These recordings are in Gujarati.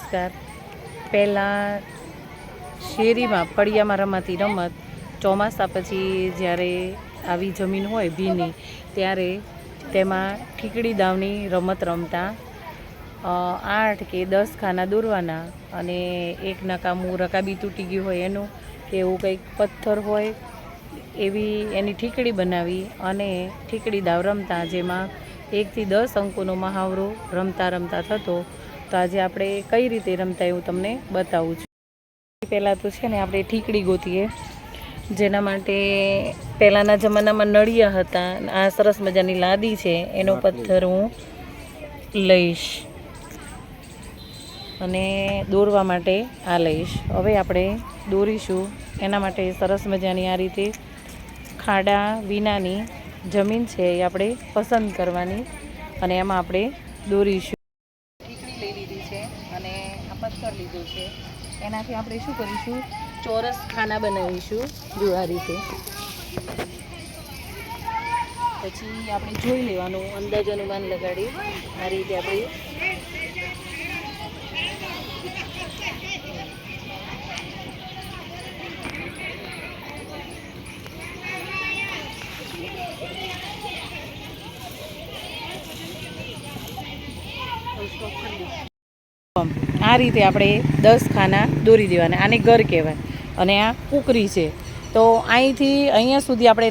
નમસ્કાર। પહેલાં શેરીમાં ફળિયામાં રમાતી રમત ચોમાસા પછી જ્યારે આવી જમીન હોય ભીની ત્યારે તેમાં ઠીકડી દાવની રમત રમતા। 8 કે 10 ખાના દોરવાના અને એક નકામું રકાબી તૂટી ગયું હોય એનું કે એવું કંઈક પથ્થર હોય એવી એની ઠીકડી બનાવી અને ઠીકડી દાવ રમતા, જેમાં 1 થી 10 અંકોનો મહાવરો રમતા રમતા થતો। તો આજે આપણે કઈ રીતે રમતા એવું તમને બતાવું છું। પહેલાં તો છે ને આપણે ઠીકડી ગોતીએ, જેના માટે પહેલાંના જમાનામાં નળિયા હતા। આ સરસ મજાની લાદી છે, એનો પથ્થર હું લઈશ અને દોરવા માટે આ લઈશ। હવે આપણે દોરીશું, એના માટે સરસ મજાની આ રીતે ખાડા વિનાની જમીન છે એ આપણે પસંદ કરવાની અને એમાં આપણે દોરીશું। ઠીકડી લઈ લીધી છે અને આ પથ્થર લીધું છે, એનાથી આપણે શું કરીશું, ચોરસ ખાના બનાવીશું। જો આ રીતે પછી આપણે જોઈ લેવાનું, અંદાજ અનુમાન લગાડી આ રીતે આપણે આ રીતે આપણે 10 ખાના દોરી દેવાના। આને ઘર કહેવાય અને આ કૂકરી છે। તો અહીંથી અહીંયા સુધી આપણે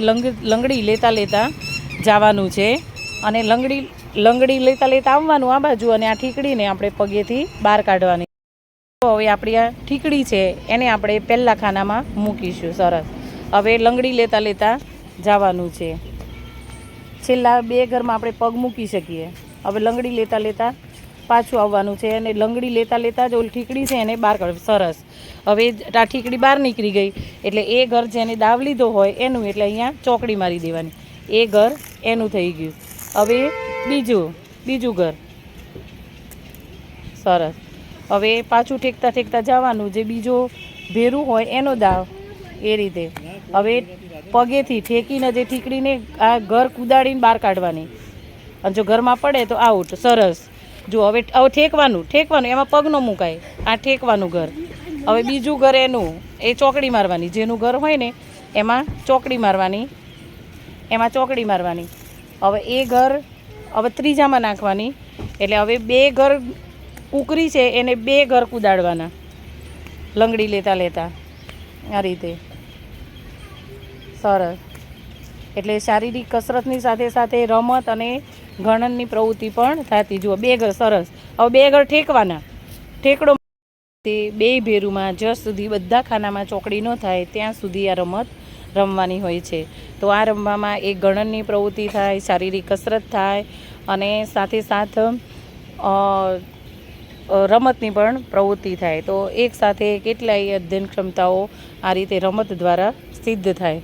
લંગડી લેતા લેતા જવાનું છે અને લંગડી લેતા લેતા આવવાનું આ બાજુ, અને આ ઠીકડીને આપણે પગેથી બહાર કાઢવાની। તો હવે આપણી આ ઠીકડી છે એને આપણે પહેલાં ખાનામાં મૂકીશું। સરસ, હવે લંગડી લેતા લેતા જવાનું છે। છેલ્લા 2 ઘરમાં આપણે પગ મૂકી શકીએ। હવે લંગડી લેતા લેતા પાછું આવવાનું છે અને લંગડી લેતા લેતા જ ઓલી ઠીકડી છે એને બહાર કાઢવી। સરસ, હવે આ ઠીકડી બહાર નીકળી ગઈ એટલે એ ઘર જેને દાવ લીધો હોય એનું, એટલે અહીંયા ચોકડી મારી દેવાની, એ ઘર એનું થઈ ગયું। હવે બીજું ઘર, સરસ, હવે પાછું ઠેકતા ઠેકતા જવાનું, જે બીજો ભેરું હોય એનો દાવ એ રીતે। હવે પગેથી ઠેકીને જે ઠીકડીને આ ઘર કુદાડીને બહાર કાઢવાની, અને જો ઘરમાં પડે તો આઉટ। સરસ, જો હવે ઠેકવાનું એમાં પગ ન મુકાય, આ ઠેકવાનું ઘર। હવે બીજું ઘર એનું, એ ચોકડી મારવાની, જેનું ઘર હોય ને એમાં ચોકડી મારવાની। હવે એ ઘર હવે ત્રીજામાં નાખવાની, એટલે હવે 2 ઘર કૂકરી છે એને 2 ઘર કુદાડવાના લંગડી લેતા લેતા આ રીતે। સરસ, એટલે શારીરિક કસરતની સાથે સાથે રમત અને ગણનની પ્રવૃત્તિ પણ થતી। જુઓ 2 ઘર, સરસ, હવે 2 ઘર ઠેકવાના, ઠેકડો તે 2 ભેરુમાં જ્યાં સુધી બધા ખાનામાં ચોકડી ન થાય ત્યાં સુધી આ રમત રમવાની હોય છે। તો આ રમવામાં એક ગણનની પ્રવૃત્તિ થાય, શારીરિક કસરત થાય અને સાથે સાથ રમતની પણ પ્રવૃત્તિ થાય। તો એક સાથે કેટલાય અધ્યયન ક્ષમતાઓ આ રીતે રમત દ્વારા સિદ્ધ થાય।